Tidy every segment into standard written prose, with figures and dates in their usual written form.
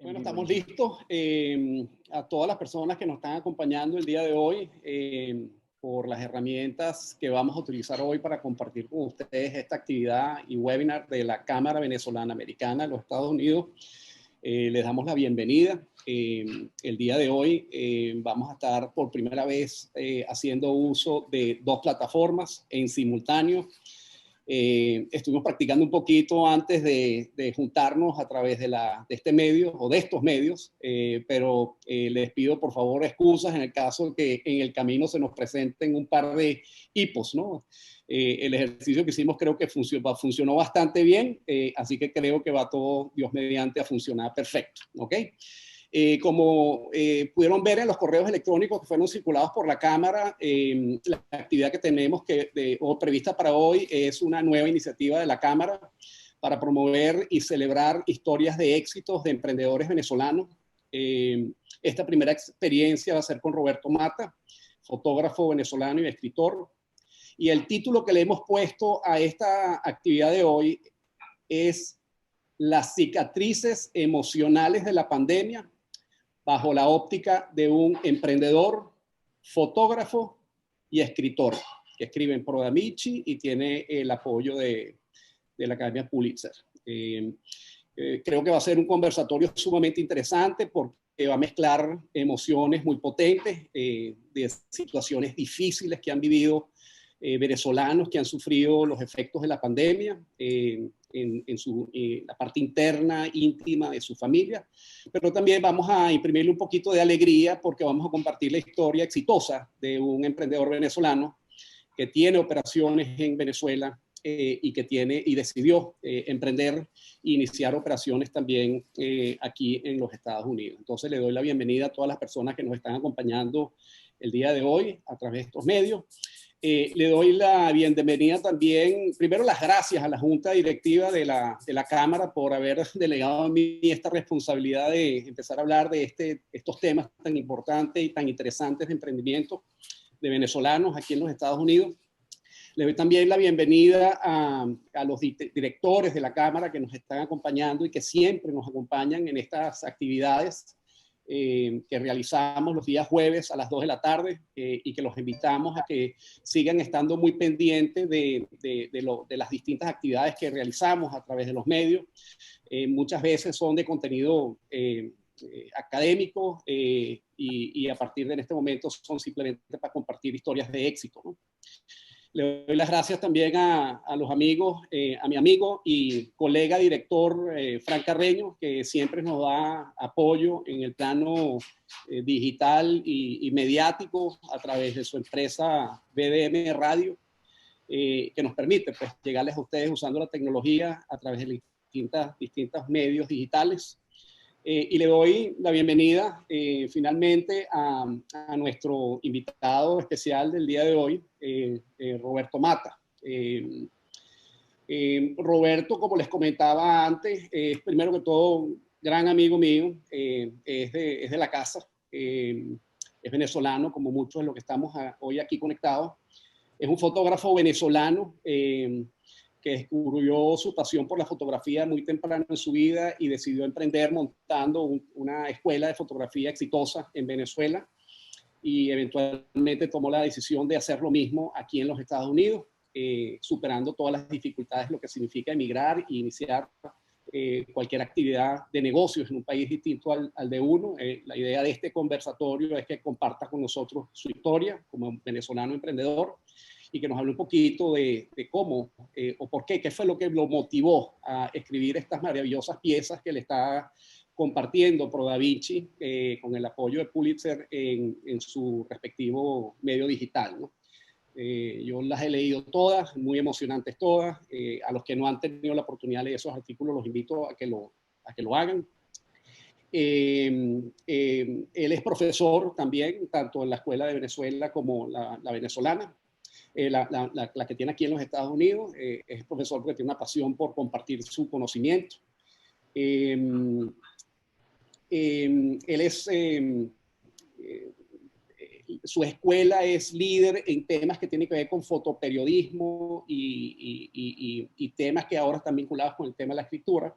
En Bueno, vivo estamos ya. listos. A todas las personas que nos están acompañando el día de hoy por las herramientas que vamos a utilizar hoy para compartir con ustedes esta actividad y webinar de la Cámara Venezolana Americana de los Estados Unidos. Les damos la bienvenida. El día de hoy vamos a estar por primera vez haciendo uso de dos plataformas en simultáneo. Estuvimos practicando un poquito antes de juntarnos a través de este medio o de estos medios, pero les pido por favor excusas en el caso de que en el camino se nos presenten un par de hipos, ¿no? El ejercicio que hicimos creo que funcionó bastante bien, así que creo que va todo, Dios mediante, a funcionar perfecto, ¿ok? Como pudieron ver en los correos electrónicos que fueron circulados por la Cámara, la actividad que tenemos o prevista para hoy es una nueva iniciativa de la Cámara para promover y celebrar historias de éxitos de emprendedores venezolanos. Esta primera experiencia va a ser con Roberto Mata, fotógrafo venezolano y escritor. Y el título que le hemos puesto a esta actividad de hoy es Las cicatrices emocionales de la pandemia bajo la óptica de un emprendedor, fotógrafo y escritor, que escribe en Pro Amici y tiene el apoyo de la Academia Pulitzer. Creo que va a ser un conversatorio sumamente interesante porque va a mezclar emociones muy potentes de situaciones difíciles que han vivido venezolanos que han sufrido los efectos de la pandemia en la parte interna, íntima de su familia, pero también vamos a imprimirle un poquito de alegría porque vamos a compartir la historia exitosa de un emprendedor venezolano que tiene operaciones en Venezuela y que decidió emprender e iniciar operaciones también aquí en los Estados Unidos. Entonces le doy la bienvenida a todas las personas que nos están acompañando el día de hoy a través de estos medios. Le doy la bienvenida también, primero las gracias a la Junta Directiva de la Cámara por haber delegado a mí esta responsabilidad de empezar a hablar de estos temas tan importantes y tan interesantes de emprendimiento de venezolanos aquí en los Estados Unidos. Le doy también la bienvenida a los directores de la Cámara que nos están acompañando y que siempre nos acompañan en estas actividades que realizamos los días jueves a las 2 de la tarde y que los invitamos a que sigan estando muy pendientes de las distintas actividades que realizamos a través de los medios. Muchas veces son de contenido académico y a partir de este momento son simplemente para compartir historias de éxito, ¿no? Le doy las gracias también a los amigos, a mi amigo y colega director Frank Carreño, que siempre nos da apoyo en el plano digital y mediático a través de su empresa BDM Radio, que nos permite pues, llegarles a ustedes usando la tecnología a través de distintos medios digitales. Y le doy la bienvenida finalmente a nuestro invitado especial del día de hoy, Roberto Mata. Roberto, como les comentaba antes, es primero que todo un gran amigo mío, es de la casa, es venezolano, como muchos de los que estamos hoy aquí conectados. Es un fotógrafo venezolano que descubrió su pasión por la fotografía muy temprano en su vida y decidió emprender montando una escuela de fotografía exitosa en Venezuela y eventualmente tomó la decisión de hacer lo mismo aquí en los Estados Unidos, superando todas las dificultades, lo que significa emigrar e iniciar cualquier actividad de negocios en un país distinto al de uno. La idea de este conversatorio es que comparta con nosotros su historia como venezolano emprendedor y que nos hable un poquito de cómo o por qué fue lo que lo motivó a escribir estas maravillosas piezas que le está compartiendo Pro Da Vinci con el apoyo de Pulitzer en su respectivo medio digital, ¿no? Yo las he leído todas, muy emocionantes todas. A los que no han tenido la oportunidad de leer esos artículos los invito a que lo hagan. Él es profesor también, tanto en la Escuela de Venezuela como la venezolana. La que tiene aquí en los Estados Unidos, es profesor porque tiene una pasión por compartir su conocimiento. Él es, su escuela es líder en temas que tienen que ver con fotoperiodismo y temas que ahora están vinculados con el tema de la escritura.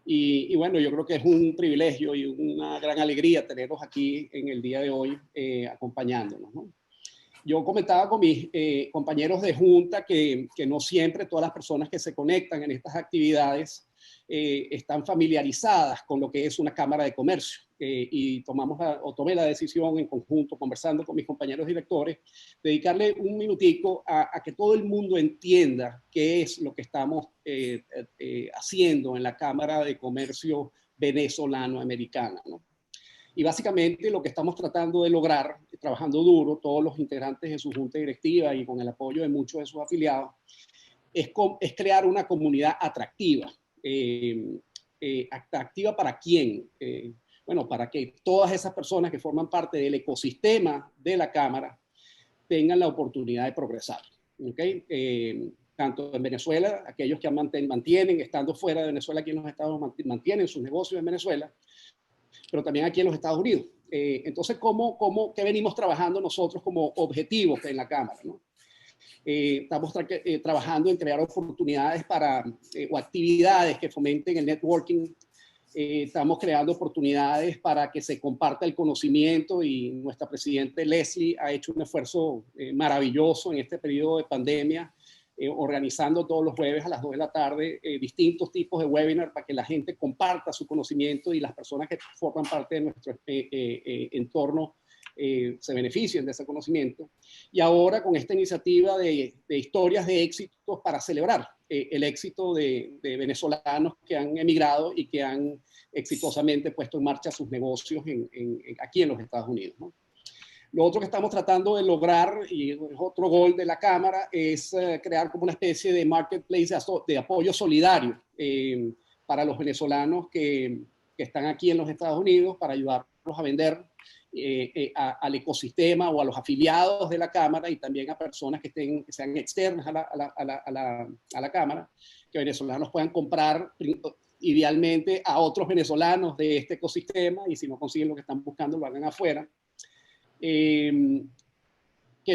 Y bueno, yo creo que es un privilegio y una gran alegría tenerlos aquí en el día de hoy acompañándonos, ¿no? Yo comentaba con mis compañeros de junta que no siempre todas las personas que se conectan en estas actividades están familiarizadas con lo que es una Cámara de Comercio. Y tomé la decisión en conjunto, conversando con mis compañeros directores, dedicarle un minutico a que todo el mundo entienda qué es lo que estamos haciendo en la Cámara de Comercio venezolano-americana, ¿no? Y básicamente lo que estamos tratando de lograr, trabajando duro, todos los integrantes de su junta directiva y con el apoyo de muchos de sus afiliados, es crear una comunidad atractiva. ¿Atractiva para quién? Bueno, para que todas esas personas que forman parte del ecosistema de la Cámara tengan la oportunidad de progresar. ¿Okay? Tanto en Venezuela, aquellos que mantienen, estando fuera de Venezuela, aquí en los Estados mantienen sus negocios en Venezuela, pero también aquí en los Estados Unidos. Entonces, ¿qué venimos trabajando nosotros como objetivos en la Cámara, ¿no? Estamos trabajando en crear oportunidades o actividades que fomenten el networking. Estamos creando oportunidades para que se comparta el conocimiento y nuestra presidenta Leslie ha hecho un esfuerzo maravilloso en este periodo de pandemia, organizando todos los jueves a las 2 de la tarde distintos tipos de webinar para que la gente comparta su conocimiento y las personas que forman parte de nuestro entorno se beneficien de ese conocimiento. Y ahora con esta iniciativa de historias de éxitos para celebrar el éxito de venezolanos que han emigrado y que han exitosamente puesto en marcha sus negocios aquí en los Estados Unidos, ¿no? Lo otro que estamos tratando de lograr, y es otro gol de la Cámara, es crear como una especie de marketplace de apoyo solidario para los venezolanos que están aquí en los Estados Unidos, para ayudarlos a vender al ecosistema o a los afiliados de la Cámara y también a personas que sean externas a la Cámara, que venezolanos puedan comprar idealmente a otros venezolanos de este ecosistema y si no consiguen lo que están buscando lo hagan afuera. Que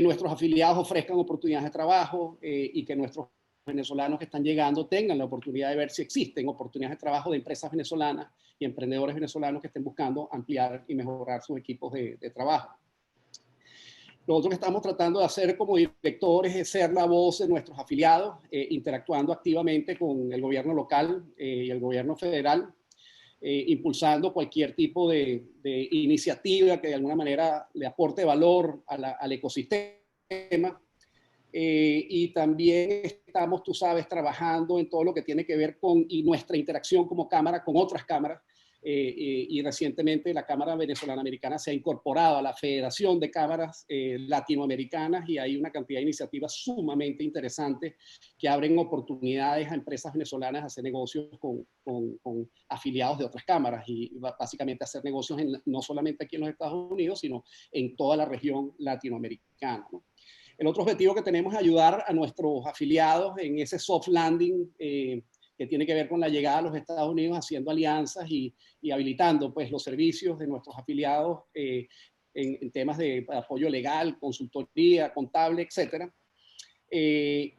nuestros afiliados ofrezcan oportunidades de trabajo y que nuestros venezolanos que están llegando tengan la oportunidad de ver si existen oportunidades de trabajo de empresas venezolanas y emprendedores venezolanos que estén buscando ampliar y mejorar sus equipos de trabajo. Lo otro que estamos tratando de hacer como directores es ser la voz de nuestros afiliados, interactuando activamente con el gobierno local y el gobierno federal, impulsando cualquier tipo de iniciativa que de alguna manera le aporte valor al ecosistema. Y también estamos, tú sabes, trabajando en todo lo que tiene que ver con nuestra interacción como Cámara con otras cámaras. Y recientemente la Cámara Venezolana Americana se ha incorporado a la Federación de Cámaras Latinoamericanas y hay una cantidad de iniciativas sumamente interesantes que abren oportunidades a empresas venezolanas a hacer negocios con afiliados de otras cámaras y básicamente hacer negocios no solamente aquí en los Estados Unidos, sino en toda la región latinoamericana, ¿no? El otro objetivo que tenemos es ayudar a nuestros afiliados en ese soft landing que tiene que ver con la llegada a los Estados Unidos, haciendo alianzas y habilitando pues, los servicios de nuestros afiliados en temas de apoyo legal, consultoría, contable, etc.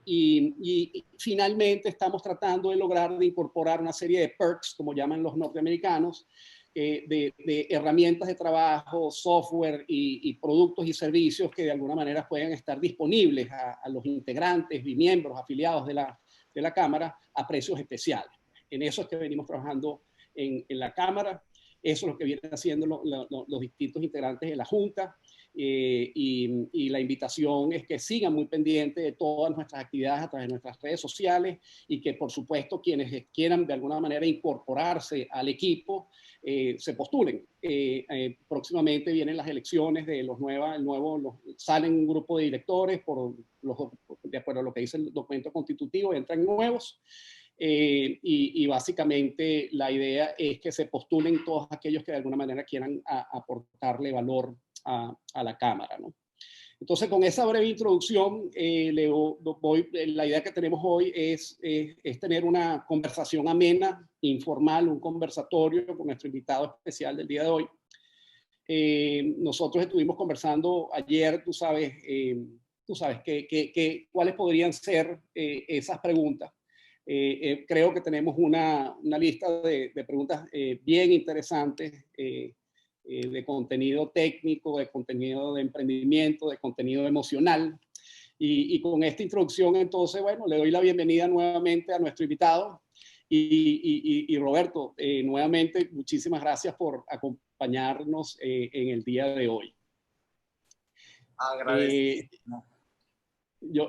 Y finalmente estamos tratando de lograr de incorporar una serie de perks, como llaman los norteamericanos, de herramientas de trabajo, software y productos y servicios que de alguna manera puedan estar disponibles a los integrantes y miembros afiliados de la Cámara a precios especiales. En eso es que venimos trabajando en la Cámara. Eso es lo que vienen haciendo los distintos integrantes de la Junta. Y la invitación es que sigan muy pendientes de todas nuestras actividades a través de nuestras redes sociales y que, por supuesto, quienes quieran de alguna manera incorporarse al equipo se postulen. Próximamente vienen las elecciones de salen un grupo de directores de acuerdo a lo que dice el documento constitutivo, entran nuevos. Y básicamente la idea es que se postulen todos aquellos que de alguna manera quieran aportarle valor a la Cámara, ¿no? Entonces, con esa breve introducción, la idea que tenemos hoy es tener una conversación amena, informal, un conversatorio con nuestro invitado especial del día de hoy. Nosotros estuvimos conversando ayer, tú sabes cuáles podrían ser esas preguntas. Creo que tenemos una lista de preguntas bien interesantes, de contenido técnico, de contenido de emprendimiento, de contenido emocional. Y con esta introducción, entonces, bueno, le doy la bienvenida nuevamente a nuestro invitado. Y Roberto, nuevamente, muchísimas gracias por acompañarnos en el día de hoy. Agradecido.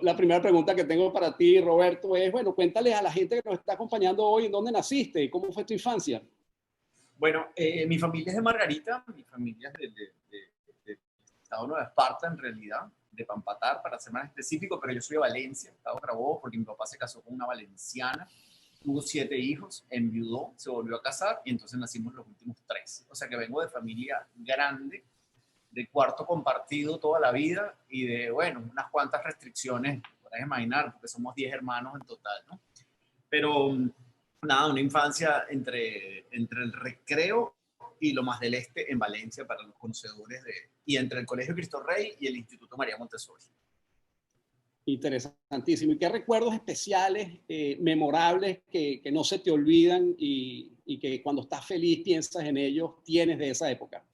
La primera pregunta que tengo para ti, Roberto, es, bueno, cuéntale a la gente que nos está acompañando hoy en dónde naciste y cómo fue tu infancia. Bueno, mi familia es de Margarita, mi familia es del estado de Nueva Esparta, en realidad, de Pampatar, para ser más específico, pero yo soy de Valencia, estado Carabobo, porque mi papá se casó con una valenciana, tuvo 7 hijos, enviudó, se volvió a casar y entonces nacimos los últimos 3. O sea que vengo de familia grande, de cuarto compartido toda la vida y de, bueno, unas cuantas restricciones, podrás imaginar, porque somos 10 hermanos en total, ¿no? Pero nada, una infancia entre el recreo y lo más del este en Valencia para los conocedores y entre el Colegio Cristo Rey y el Instituto María Montessori. Interesantísimo. ¿Y qué recuerdos especiales, memorables, que no se te olvidan y que cuando estás feliz piensas en ellos, tienes de esa época?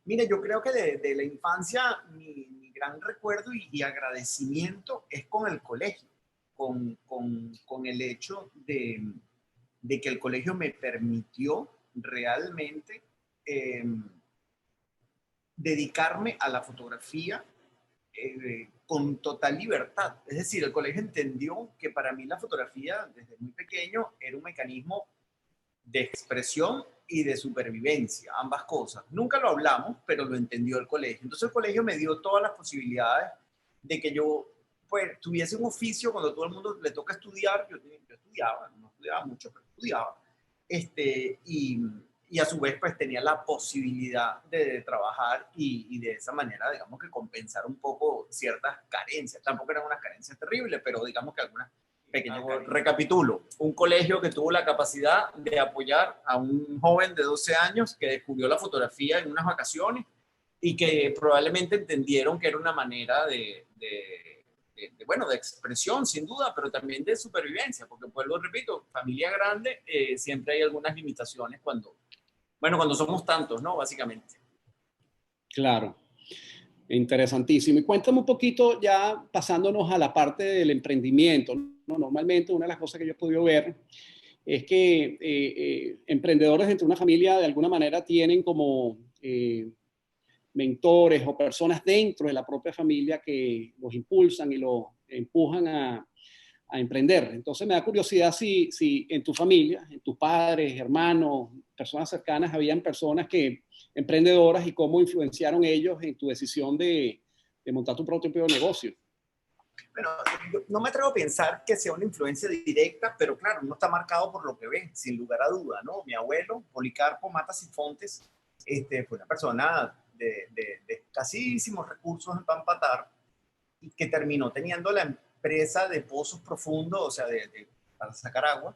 Mire, yo creo que de la infancia mi gran recuerdo y agradecimiento es con el colegio, con el hecho de que el colegio me permitió realmente dedicarme a la fotografía con total libertad. Es decir, el colegio entendió que para mí la fotografía desde muy pequeño era un mecanismo de expresión y de supervivencia, ambas cosas. Nunca lo hablamos, pero lo entendió el colegio. Entonces el colegio me dio todas las posibilidades de que yo pues, tuviese un oficio cuando todo el mundo le toca estudiar. Yo estudiaba, no estudiaba mucho, pero estudiaba. Y a su vez pues tenía la posibilidad de trabajar y de esa manera, digamos que compensar un poco ciertas carencias. Tampoco eran unas carencias terribles, pero digamos que algunas pequeñas. Recapitulo, un colegio que tuvo la capacidad de apoyar a un joven de 12 años que descubrió la fotografía en unas vacaciones y que probablemente entendieron que era una manera bueno, de expresión, sin duda, pero también de supervivencia, porque pues lo repito, familia grande, siempre hay algunas limitaciones cuando somos tantos, ¿no? Básicamente. Claro, interesantísimo. Y cuéntame un poquito ya pasándonos a la parte del emprendimiento, ¿no? Normalmente una de las cosas que yo he podido ver es que emprendedores dentro de una familia de alguna manera tienen como mentores o personas dentro de la propia familia que los impulsan y los empujan a emprender. Entonces me da curiosidad si en tu familia, en tus padres, hermanos, personas cercanas, habían personas emprendedoras y cómo influenciaron ellos en tu decisión de montar tu propio negocio. Bueno, no me atrevo a pensar que sea una influencia directa, pero claro, no está marcado por lo que ve, sin lugar a duda, ¿no? Mi abuelo, Policarpo Matas y Fontes, fue una persona de escasísimos recursos en Pampatar y que terminó teniendo la empresa de pozos profundos, o sea, para sacar agua,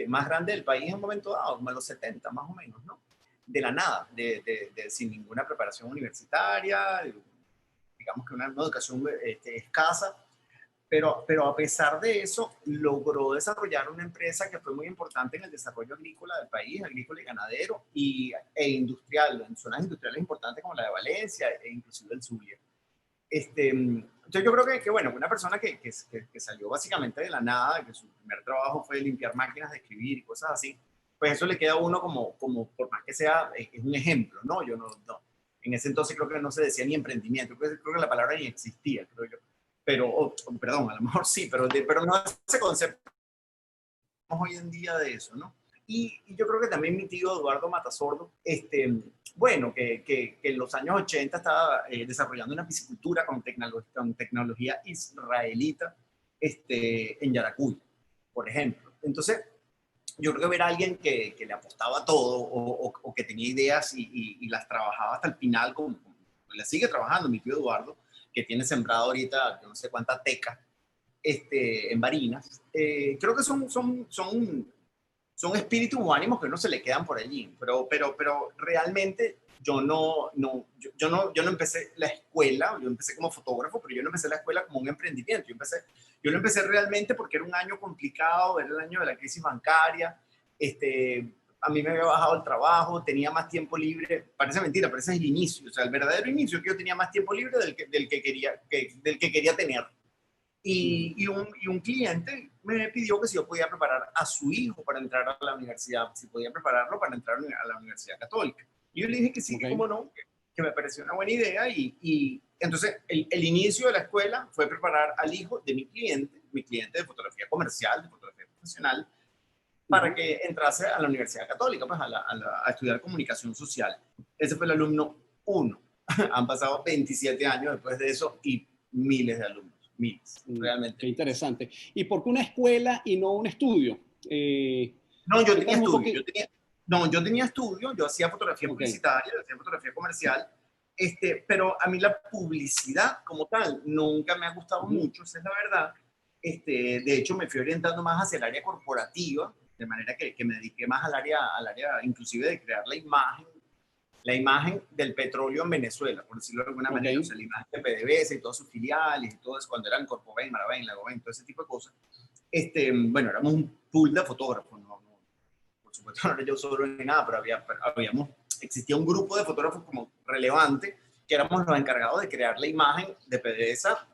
más grande del país en un momento dado, como en los 70 más o menos, ¿no? De la nada, sin ninguna preparación universitaria, digamos que una educación escasa, pero a pesar de eso, logró desarrollar una empresa que fue muy importante en el desarrollo agrícola del país, agrícola y ganadero, e industrial, en zonas industriales importantes como la de Valencia e inclusive el Zulia. Entonces yo creo que bueno, una persona que salió básicamente de la nada, que su primer trabajo fue limpiar máquinas de escribir y cosas así, pues eso le queda a uno como por más que sea, es un ejemplo, ¿no? Yo no. En ese entonces creo que no se decía ni emprendimiento, creo que la palabra ni existía, creo yo. Pero, perdón, a lo mejor sí, pero no ese concepto hoy en día de eso, ¿no? Y yo creo que también mi tío Eduardo Matasordo, bueno, que en los años 80 estaba desarrollando una piscicultura con tecnología israelita en Yaracuy, por ejemplo. Entonces, yo creo que ver a alguien que le apostaba todo o que tenía ideas y las trabajaba hasta el final, como la sigue trabajando mi tío Eduardo, que tiene sembrado ahorita yo no sé cuánta teca en Barinas, creo que son son espíritus o ánimos que no se le quedan por allí, pero realmente yo no empecé la escuela, yo empecé como fotógrafo, pero yo no empecé la escuela como un emprendimiento, yo lo empecé realmente porque era un año complicado, era el año de la crisis bancaria, a mí me había bajado el trabajo, tenía más tiempo libre, parece mentira, pero ese es el inicio, o sea, el verdadero inicio es que yo tenía más tiempo libre del que quería tener. Y un cliente me pidió que si yo podía preparar a su hijo para entrar a la universidad, si podía prepararlo para entrar a la Universidad Católica. Y yo le dije que sí, que cómo no, que me pareció una buena idea. Y entonces el inicio de la escuela fue preparar al hijo de mi cliente de fotografía comercial, de fotografía profesional, para que entrase a la Universidad Católica, pues a estudiar comunicación social. Ese fue el alumno 1. Han pasado 27 años después de eso y miles de alumnos. Miles, realmente. Qué interesante. ¿Y por qué una escuela y no un estudio? No, yo tenía estudio. Yo tenía estudio, yo hacía fotografía publicitaria, hacía fotografía comercial, pero a mí la publicidad como tal nunca me ha gustado mucho, esa es la verdad. De hecho, me fui orientando más hacia el área corporativa, de manera que me dediqué más al área inclusive de crear la imagen del petróleo en Venezuela, por decirlo de alguna manera, o sea, la imagen de PDVSA y todas sus filiales y todo eso, cuando eran Corpoven, Maraven, Lagoven, todo ese tipo de cosas. Bueno, éramos un pool de fotógrafos, por supuesto no era yo solo ni nada, pero existía un grupo de fotógrafos como relevante, que éramos los encargados de crear la imagen de PDVSA,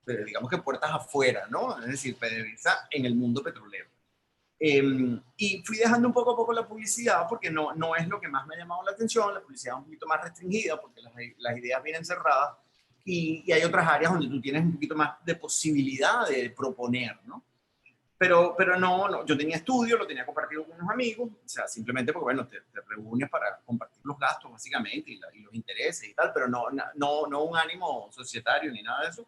digamos que puertas afuera, ¿no? Es decir, PDVSA en el mundo petrolero. Y fui dejando un poco a poco la publicidad porque no es lo que más me ha llamado la atención. La publicidad es un poquito más restringida porque las ideas vienen cerradas y hay otras áreas donde tú tienes un poquito más de posibilidad de proponer, ¿no? Pero no, yo tenía estudio, lo tenía compartido con unos amigos, o sea, simplemente porque, bueno, te reúnes para compartir los gastos, básicamente, y los intereses y tal, pero no un ánimo societario ni nada de eso.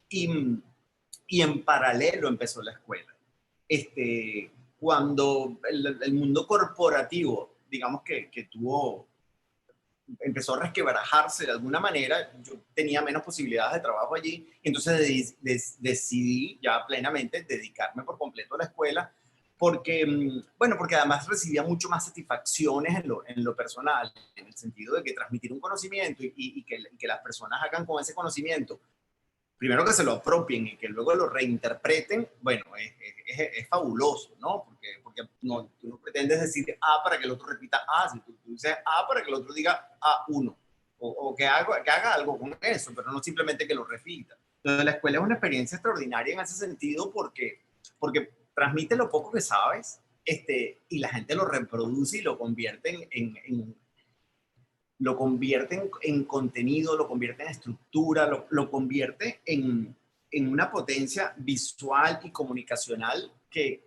Y en paralelo empezó la escuela. Cuando el mundo corporativo, digamos que empezó a resquebrajarse de alguna manera, yo tenía menos posibilidades de trabajo allí, entonces decidí ya plenamente dedicarme por completo a la escuela, porque además recibía mucho más satisfacciones en lo personal, en el sentido de que transmitir un conocimiento y que las personas hagan con ese conocimiento, primero que se lo apropien y que luego lo reinterpreten, bueno, es fabuloso, ¿no? Porque tú no pretendes decir A para que el otro repita A, si tú dices A para que el otro diga A1, o que haga algo con eso, pero no simplemente que lo repita. Entonces la escuela es una experiencia extraordinaria en ese sentido porque transmite lo poco que sabes, y la gente lo reproduce y lo convierte en contenido, lo convierte en estructura, lo convierte en una potencia visual y comunicacional que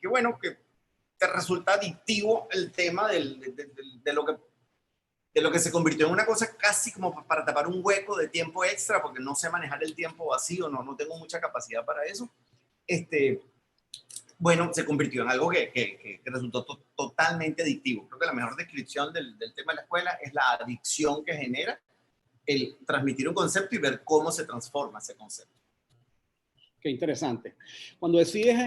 te resulta adictivo el tema de lo que se convirtió en una cosa casi como para tapar un hueco de tiempo extra, porque no sé manejar el tiempo vacío, no tengo mucha capacidad para eso. Bueno, se convirtió en algo que resultó totalmente adictivo. Creo que la mejor descripción del tema de la escuela es la adicción que genera el transmitir un concepto y ver cómo se transforma ese concepto. Qué interesante. Cuando decides,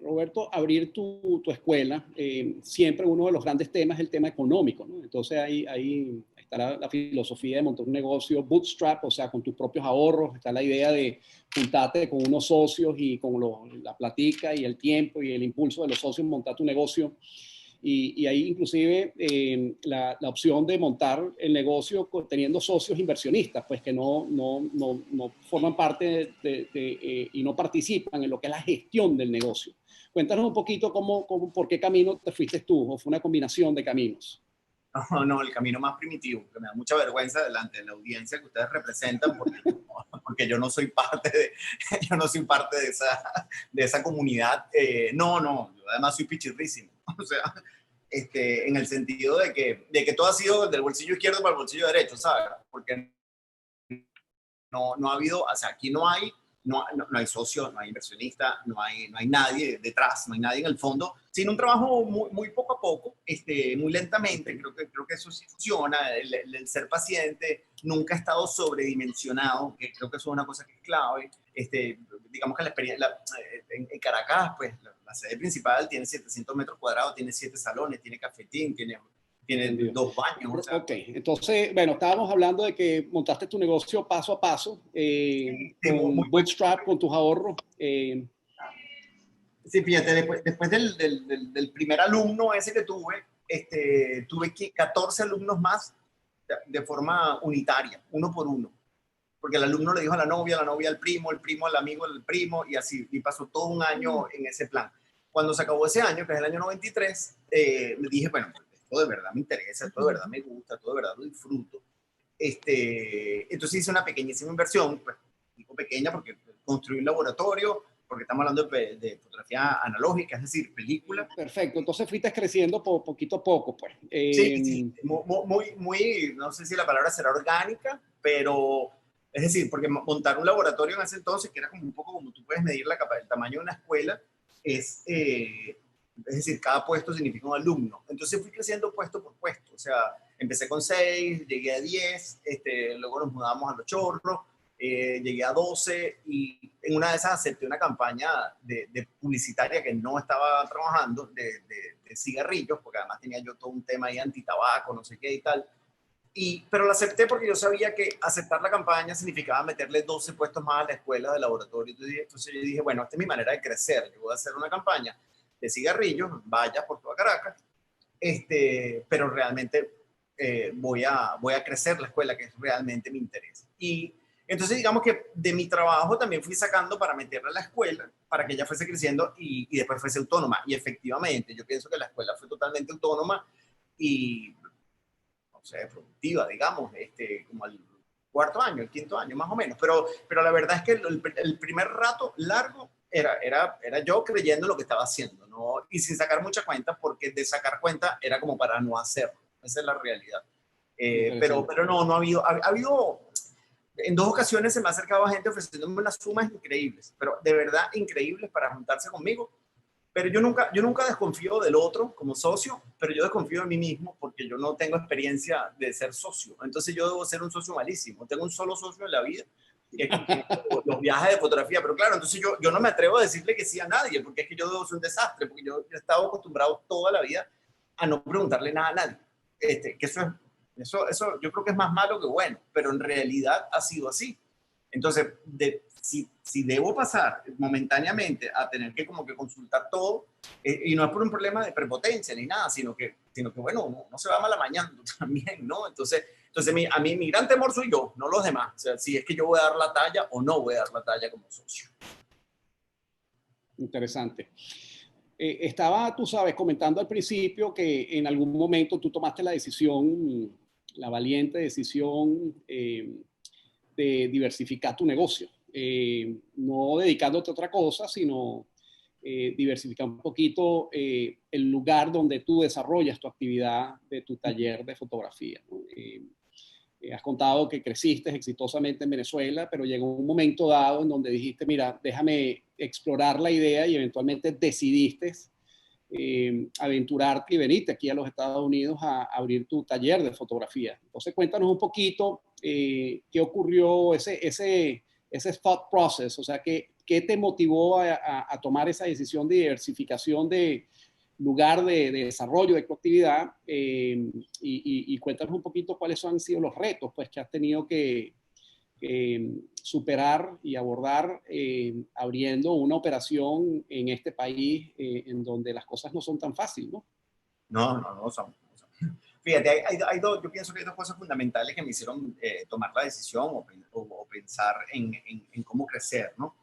Roberto, abrir tu escuela, siempre uno de los grandes temas es el tema económico, ¿no? Entonces ahí está la filosofía de montar un negocio bootstrap, o sea, con tus propios ahorros. Está la idea de juntarte con unos socios y con la platica y el tiempo y el impulso de los socios montar tu negocio. Y ahí inclusive la opción de montar el negocio teniendo socios inversionistas, pues que no forman parte y no participan en lo que es la gestión del negocio. Cuéntanos un poquito por qué camino te fuiste tú, o fue una combinación de caminos. No, el camino más primitivo, que me da mucha vergüenza delante de la audiencia que ustedes representan, porque yo no soy parte de esa comunidad. Yo además soy pichirrísimo. O sea, en el sentido de que todo ha sido del bolsillo izquierdo para el bolsillo derecho, ¿sabes? Porque no ha habido, o sea, aquí no hay socio, no hay inversionista, no hay nadie detrás, no hay nadie en el fondo, sino un trabajo muy poco a poco, muy lentamente. Creo que eso sí funciona. El ser paciente, nunca ha estado sobredimensionado, que creo que eso es una cosa que es clave. Digamos que la experiencia en Caracas, pues la sede principal tiene 700 metros cuadrados, tiene 7 salones, tiene cafetín, tiene 2 baños. O sea, Ok, entonces, bueno, estábamos hablando de que montaste tu negocio paso a paso, con Bootstrap, con tus ahorros. Sí, fíjate, después del primer alumno ese que tuve, tuve 14 alumnos más de forma unitaria, uno por uno. Porque el alumno le dijo a la novia al primo, el primo al amigo del primo, y así, y pasó todo un año en ese plan. Cuando se acabó ese año, que es el año 93, me dije, bueno, esto de verdad me interesa, esto de verdad me gusta, esto de verdad lo disfruto. Entonces hice una pequeñísima inversión, pues, digo pequeña porque construí un laboratorio, porque estamos hablando de fotografía analógica, es decir, película. Perfecto, entonces fuiste creciendo poquito a poco, pues. Sí, muy, no sé si la palabra será orgánica, pero es decir, porque montar un laboratorio en ese entonces, que era como un poco como tú puedes medir el tamaño de una escuela, es decir, cada puesto significa un alumno. Entonces fui creciendo puesto por puesto, o sea, empecé con 6, llegué a 10, luego nos mudamos a Los Chorros, llegué a 12 y en una de esas acepté una campaña de publicitaria que no estaba trabajando, de cigarrillos, porque además tenía yo todo un tema ahí antitabaco, no sé qué y tal. Pero la acepté porque yo sabía que aceptar la campaña significaba meterle 12 puestos más a la escuela de laboratorio. Entonces yo dije, bueno, esta es mi manera de crecer. Yo voy a hacer una campaña de cigarrillos, vaya por toda Caracas, pero realmente voy a crecer la escuela, que es realmente mi interés. Y entonces digamos que de mi trabajo también fui sacando para meterla a la escuela, para que ella fuese creciendo y después fuese autónoma. Y efectivamente, yo pienso que la escuela fue totalmente autónoma y, no sé, productiva, digamos, como al cuarto año, el quinto año, más o menos. Pero la verdad es que el primer rato largo era yo creyendo en lo que estaba haciendo, ¿no? Y sin sacar mucha cuenta, porque de sacar cuenta era como para no hacerlo. Esa es la realidad. Pero no ha habido, en 2 ocasiones se me ha acercado a gente ofreciéndome unas sumas increíbles, pero de verdad increíbles para juntarse conmigo. Pero yo nunca desconfío del otro como socio, pero yo desconfío de mí mismo porque yo no tengo experiencia de ser socio. Entonces yo debo ser un socio malísimo. Tengo un solo socio en la vida, que es los viajes de fotografía. Pero claro, entonces yo no me atrevo a decirle que sí a nadie, porque es que yo debo ser un desastre, porque yo he estado acostumbrado toda la vida a no preguntarle nada a nadie. Que eso yo creo que es más malo que bueno, pero en realidad ha sido así. Entonces, si debo pasar momentáneamente a tener que como que consultar todo, y no es por un problema de prepotencia ni nada, sino que bueno, no se va mal amañando también, ¿no? Entonces a mí mi gran temor soy yo, no los demás. O sea, si es que yo voy a dar la talla o no voy a dar la talla como socio. Interesante. Estaba, tú sabes, comentando al principio que en algún momento tú tomaste la decisión, la valiente decisión de diversificar tu negocio. No dedicándote a otra cosa, sino diversificar un poquito el lugar donde tú desarrollas tu actividad de tu taller de fotografía, ¿no? Has contado que creciste exitosamente en Venezuela, pero llegó un momento dado en donde dijiste, mira, déjame explorar la idea y eventualmente decidiste aventurarte y venirte aquí a los Estados Unidos a abrir tu taller de fotografía. Entonces cuéntanos un poquito qué ocurrió, ese thought process, o sea, qué te motivó a tomar esa decisión de diversificación de lugar de desarrollo de tu actividad, y cuéntanos un poquito cuáles han sido los retos pues, que has tenido que superar y abordar abriendo una operación en este país en donde las cosas no son tan fáciles, ¿no? No son. Fíjate, yo pienso que hay 2 cosas fundamentales que me hicieron tomar la decisión o pensar en cómo crecer, ¿no?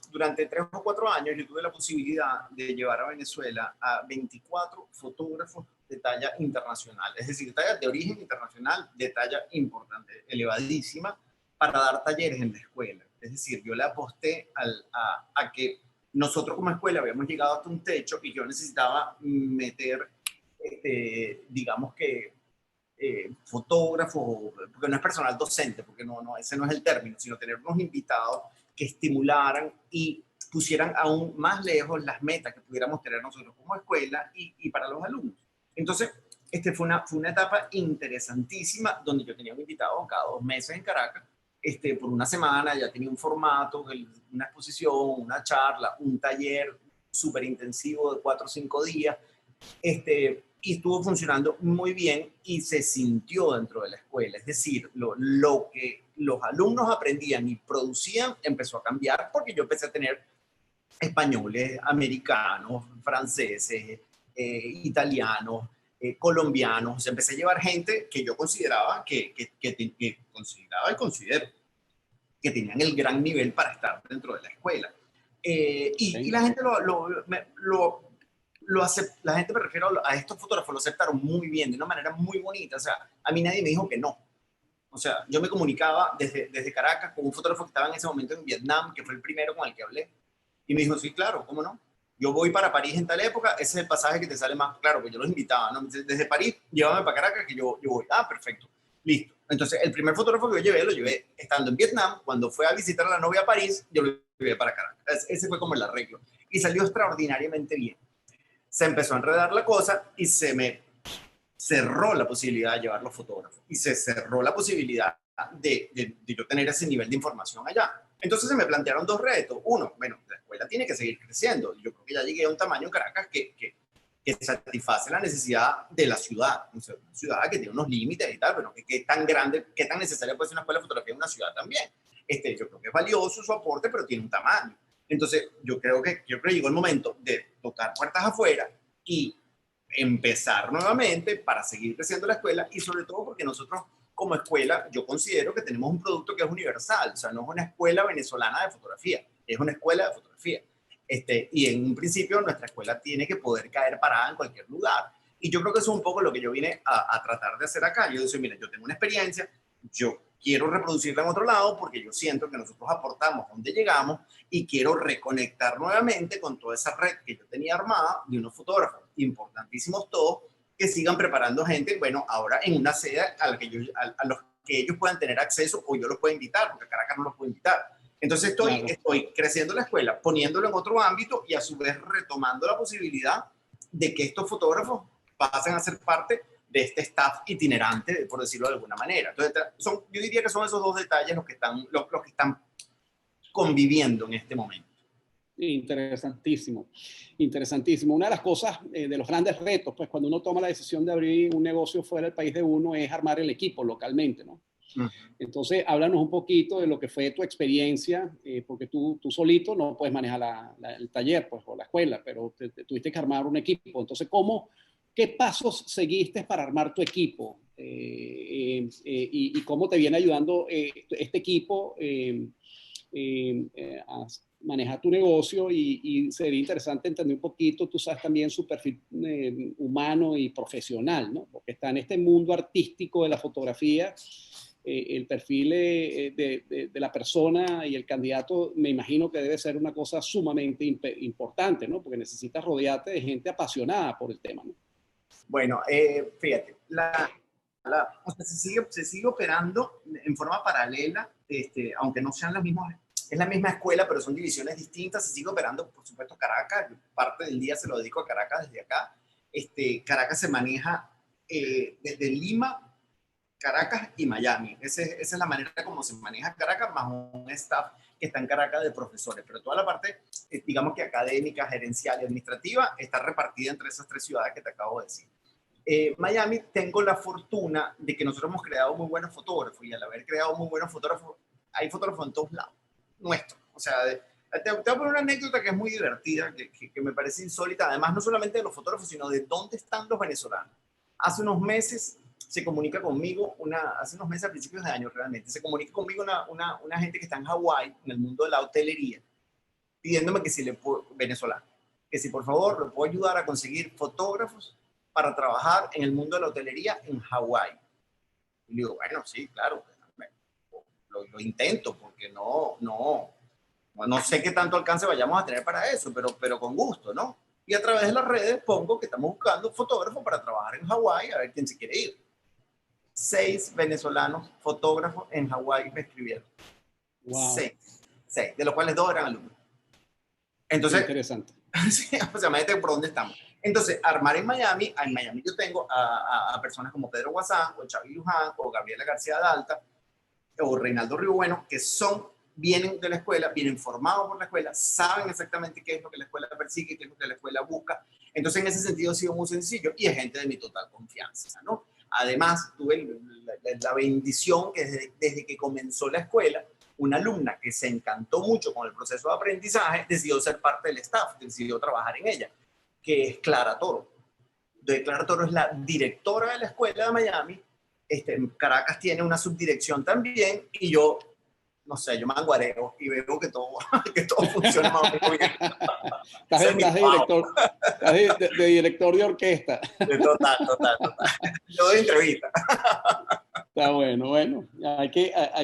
Durante 3 o 4 años yo tuve la posibilidad de llevar a Venezuela a 24 fotógrafos de talla internacional, es decir, talla de origen internacional, de talla importante, elevadísima, para dar talleres en la escuela. Es decir, yo le aposté a que nosotros como escuela habíamos llegado hasta un techo y yo necesitaba meter, digamos que, fotógrafos, porque no es personal docente, porque ese no es el término, sino tener unos invitados que estimularan y pusieran aún más lejos las metas que pudiéramos tener nosotros como escuela y para los alumnos. Entonces, fue una etapa interesantísima donde yo tenía un invitado cada 2 meses en Caracas, por una semana ya tenía un formato, una exposición, una charla, un taller súper intensivo de 4 o 5 días, y estuvo funcionando muy bien y se sintió dentro de la escuela. Es decir, lo que los alumnos aprendían y producían empezó a cambiar porque yo empecé a tener españoles, americanos, franceses, italianos, colombianos. Empecé a llevar gente que yo consideraba que consideraba y considero que tenían el gran nivel para estar dentro de la escuela. Y la gente la gente, me refiero a estos fotógrafos, lo aceptaron muy bien, de una manera muy bonita. O sea, a mí nadie me dijo que no. O sea, yo me comunicaba desde Caracas con un fotógrafo que estaba en ese momento en Vietnam, que fue el primero con el que hablé. Y me dijo, sí, claro, ¿cómo no? Yo voy para París en tal época, ese es el pasaje que te sale más claro, que yo los invitaba, ¿no? Desde París, llévame para Caracas, que yo voy. Ah, perfecto, listo. Entonces, el primer fotógrafo que yo llevé, lo llevé estando en Vietnam. Cuando fue a visitar a la novia a París, yo lo llevé para Caracas. Ese fue como el arreglo. Y salió extraordinariamente bien. Se empezó a enredar la cosa y se me cerró la posibilidad de llevar los fotógrafos. Y se cerró la posibilidad de yo tener ese nivel de información allá. Entonces se me plantearon dos retos. Uno, bueno, la escuela tiene que seguir creciendo. Yo creo que ya llegué a un tamaño en Caracas que satisface la necesidad de la ciudad. O sea, una ciudad que tiene unos límites y tal, pero que tan grande, qué tan necesaria puede ser una escuela de fotografía en una ciudad también. Yo creo que es valioso su aporte, pero tiene un tamaño. Entonces, yo creo que llegó el momento de tocar puertas afuera y empezar nuevamente para seguir creciendo la escuela, y sobre todo porque nosotros como escuela, yo considero que tenemos un producto que es universal. O sea, no es una escuela venezolana de fotografía, es una escuela de fotografía. Y en un principio nuestra escuela tiene que poder caer parada en cualquier lugar. Y yo creo que eso es un poco lo que yo vine a tratar de hacer acá. Yo decía, mira, yo tengo una experiencia, yo quiero reproducirla en otro lado porque yo siento que nosotros aportamos donde llegamos y quiero reconectar nuevamente con toda esa red que yo tenía armada de unos fotógrafos importantísimos todos que sigan preparando gente, bueno, ahora en una sede a los que ellos puedan tener acceso, o yo los puedo invitar, porque Caracas no los puedo invitar. Entonces estoy creciendo la escuela, poniéndolo en otro ámbito y a su vez retomando la posibilidad de que estos fotógrafos pasen a ser parte de este staff itinerante, por decirlo de alguna manera. Entonces, yo diría que son esos dos detalles los que están conviviendo en este momento. Interesantísimo, interesantísimo. Una de las cosas, de los grandes retos, pues cuando uno toma la decisión de abrir un negocio fuera del país de uno, es armar el equipo localmente, ¿no? Entonces, háblanos un poquito de lo que fue tu experiencia, porque tú solito no puedes manejar el taller, pues, o la escuela, pero tuviste que armar un equipo. Entonces, ¿qué pasos seguiste para armar tu equipo? Y cómo te viene ayudando este equipo a manejar tu negocio, y sería interesante entender un poquito, tú sabes, también su perfil humano y profesional, ¿no? Porque está en este mundo artístico de la fotografía, el perfil de la persona y el candidato, me imagino que debe ser una cosa sumamente importante, ¿no? Porque necesitas rodearte de gente apasionada por el tema, ¿no? Bueno, fíjate, o sea, se sigue operando en forma paralela, aunque no sean las mismas. Es la misma escuela, pero son divisiones distintas. Se sigue operando, por supuesto, Caracas. Parte del día se lo dedico a Caracas desde acá. Caracas se maneja desde Lima, Caracas y Miami. Esa es la manera como se maneja Caracas, más un staff que está en Caracas de profesores. Pero toda la parte, digamos que académica, gerencial y administrativa, está repartida entre esas tres ciudades que te acabo de decir. Miami, tengo la fortuna de que nosotros hemos creado muy buenos fotógrafos, y al haber creado muy buenos fotógrafos, hay fotógrafos en todos lados. Nuestro. O sea, te voy a poner una anécdota que es muy divertida, que me parece insólita, además no solamente de los fotógrafos, sino de dónde están los venezolanos. Hace unos meses se comunica conmigo, hace unos meses, a principios de año realmente, se comunica conmigo una gente que está en Hawái, en el mundo de la hotelería, pidiéndome que si venezolano, que si por favor lo puedo ayudar a conseguir fotógrafos para trabajar en el mundo de la hotelería en Hawái. Y le digo, bueno, sí, claro, lo intento, porque no sé qué tanto alcance vayamos a tener para eso, pero con gusto, ¿no? Y a través de las redes pongo que estamos buscando fotógrafos para trabajar en Hawái, a ver quién se quiere ir. 6 venezolanos fotógrafos en Hawái me escribieron. Wow. 6, de los cuales 2 eran alumnos. Entonces, interesante. Sí, o sea, imagínate por dónde estamos. Entonces, armar en Miami yo tengo a personas como Pedro Guasán, o Xavi Luján, o Gabriela García Dalta, o Reinaldo Río Bueno, que son vienen de la escuela, vienen formados por la escuela, saben exactamente qué es lo que la escuela persigue, qué es lo que la escuela busca. Entonces, en ese sentido ha sido muy sencillo y es gente de mi total confianza, ¿no? Además, tuve la bendición que desde que comenzó la escuela, una alumna que se encantó mucho con el proceso de aprendizaje decidió ser parte del staff, decidió trabajar en ella, que es Clara Toro. Clara Toro es la directora de la escuela de Miami. Caracas tiene una subdirección también y yo, no sé, yo manguareo y veo que todo, que todo funciona más o menos bien. Estás de director de orquesta. Total. Yo doy entrevista. Está bueno. Hay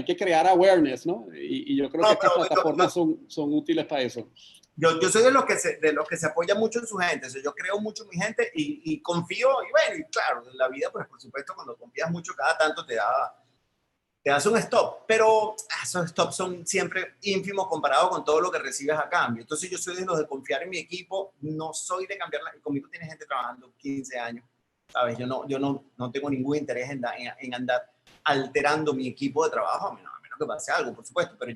que crear awareness, ¿no? Y yo creo que estas plataformas son útiles para eso. Yo soy de los que se apoya mucho en su gente. O sea, yo creo mucho en mi gente y confío. Y bueno, y claro, en la vida, pues por supuesto, cuando confías mucho, cada tanto te das un stop. Pero esos stops son siempre ínfimos comparado con todo lo que recibes a cambio. Entonces yo soy de los de confiar en mi equipo. No soy de cambiarla. Conmigo tiene gente trabajando 15 años. ¿Sabes? Yo no tengo ningún interés en andar alterando mi equipo de trabajo, a menos que pase algo, por supuesto, pero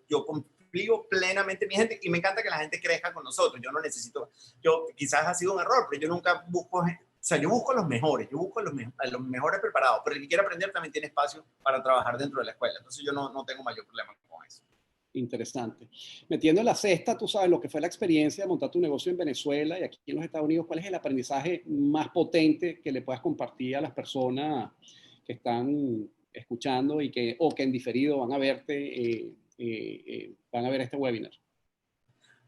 yo confío plenamente en mi gente y me encanta que la gente crezca con nosotros. Yo no necesito, quizás ha sido un error, pero yo nunca busco, o sea, yo busco a los mejores, yo busco a los mejores preparados, pero el que quiera aprender también tiene espacio para trabajar dentro de la escuela. Entonces yo no tengo mayor problema con eso. Interesante. Metiendo en la cesta, tú sabes lo que fue la experiencia de montar tu negocio en Venezuela y aquí en los Estados Unidos. ¿Cuál es el aprendizaje más potente que le puedas compartir a las personas que están escuchando o que en diferido van a verte, van a ver este webinar?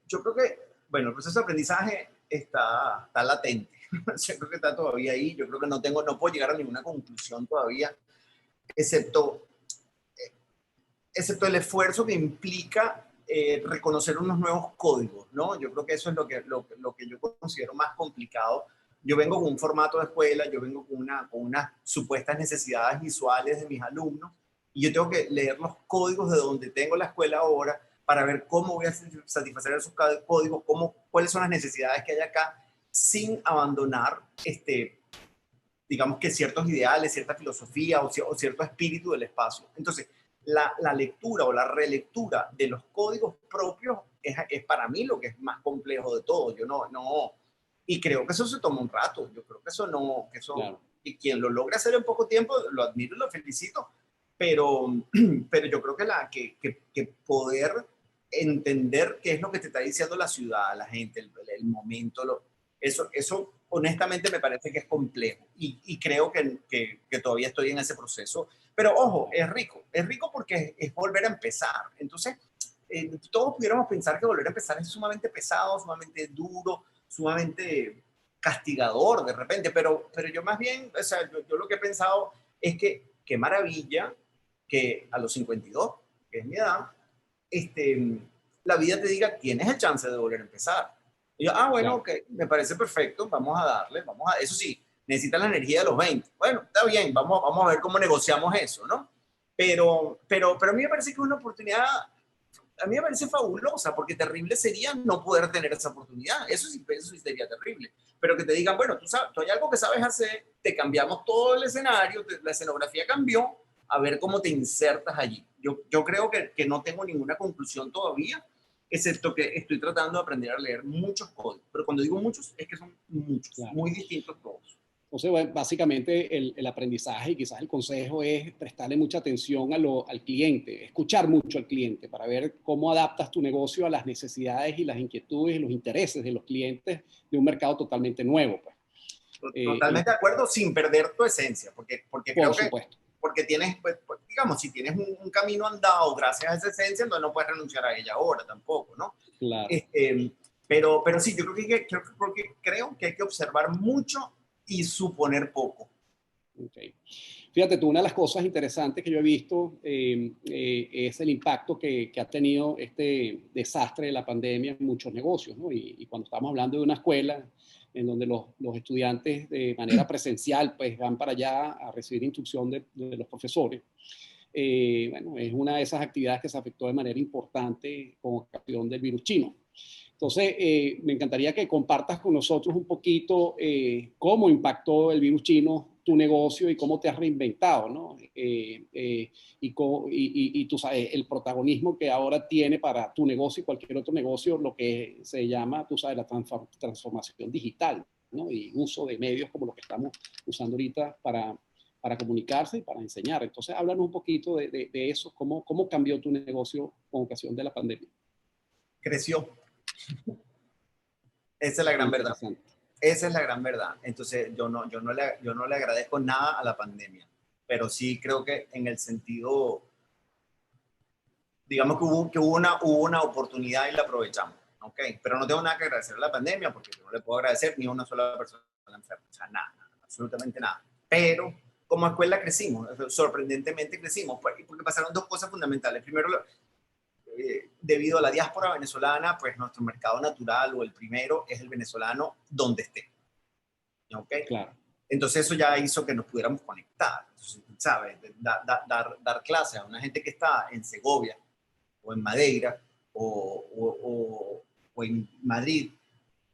Yo creo que, bueno, el proceso de aprendizaje está latente. Yo creo que está todavía ahí. Yo creo que no puedo llegar a ninguna conclusión todavía, excepto el esfuerzo que implica reconocer unos nuevos códigos, ¿no? Yo creo que eso es lo que yo considero más complicado. Yo vengo con un formato de escuela, yo vengo con unas supuestas necesidades visuales de mis alumnos y yo tengo que leer los códigos de donde tengo la escuela ahora para ver cómo voy a satisfacer esos códigos, cuáles son las necesidades que hay acá, sin abandonar digamos que ciertos ideales, cierta filosofía o cierto espíritu del espacio. Entonces, la lectura o la relectura de los códigos propios es para mí lo que es más complejo de todo. Y creo que eso se toma un rato. Yo creo que claro. Y quien lo logra hacer en poco tiempo, lo admiro y lo felicito. Pero yo creo que poder entender qué es lo que te está diciendo la ciudad, la gente, el momento, eso honestamente me parece que es complejo y creo que todavía estoy en ese proceso. Pero ojo, es rico porque es volver a empezar. Entonces, todos pudiéramos pensar que volver a empezar es sumamente pesado, sumamente duro, sumamente castigador de repente, pero yo más bien, o sea, yo lo que he pensado es que qué maravilla que a los 52, que es mi edad, la vida te diga, tienes el chance de volver a empezar. Y yo, bueno, claro. Ok, me parece perfecto, vamos a darle, eso sí, necesitan la energía de los 20. Bueno, está bien, vamos a ver cómo negociamos eso, ¿no? Pero a mí me parece que es una oportunidad, a mí me parece fabulosa, porque terrible sería no poder tener esa oportunidad. Eso sí sería terrible. Pero que te digan, bueno, tú hay algo que sabes hacer, te cambiamos todo el escenario, la escenografía cambió, a ver cómo te insertas allí. Yo creo que no tengo ninguna conclusión todavía, excepto que estoy tratando de aprender a leer muchos códigos. Pero cuando digo muchos, es que son muchos, claro. Muy distintos todos. Entonces, bueno, básicamente el aprendizaje y quizás el consejo es prestarle mucha atención al cliente, escuchar mucho al cliente para ver cómo adaptas tu negocio a las necesidades y las inquietudes y los intereses de los clientes de un mercado totalmente nuevo. Pues. Totalmente de acuerdo, sin perder tu esencia, porque creo que porque tienes, pues, digamos, si tienes un camino andado gracias a esa esencia, entonces no puedes renunciar a ella ahora tampoco, ¿no? Claro. Pero sí, yo creo que hay que observar mucho y suponer poco. Okay. Fíjate tú, una de las cosas interesantes que yo he visto es el impacto que ha tenido este desastre de la pandemia en muchos negocios, ¿no? Y cuando estamos hablando de una escuela en donde los estudiantes de manera presencial pues van para allá a recibir instrucción de los profesores, bueno, es una de esas actividades que se afectó de manera importante con ocasión del virus chino. Entonces, me encantaría que compartas con nosotros un poquito cómo impactó el virus chino tu negocio y cómo te has reinventado, ¿no? Y tú sabes, el protagonismo que ahora tiene para tu negocio y cualquier otro negocio, lo que se llama, tú sabes, la transformación digital, ¿no? Y uso de medios como los que estamos usando ahorita para comunicarse y para enseñar. Entonces, háblanos un poquito de eso, cómo cambió tu negocio con ocasión de la pandemia. Creció. Esa es la gran verdad. Esa es la gran verdad. Entonces, yo no le agradezco nada a la pandemia, pero sí creo que en el sentido, digamos que hubo una oportunidad y la aprovechamos, ¿ok? Pero no tengo nada que agradecer a la pandemia porque yo no le puedo agradecer ni a una sola persona enferma, o sea, nada, absolutamente nada. Pero como escuela crecimos, sorprendentemente crecimos, porque pasaron dos cosas fundamentales. Primero, debido a la diáspora venezolana, pues nuestro mercado natural o el primero es el venezolano donde esté. ¿Ok? Claro. Entonces eso ya hizo que nos pudiéramos conectar. Entonces, ¿sabes? Dar clases a una gente que está en Segovia o en Madeira o en Madrid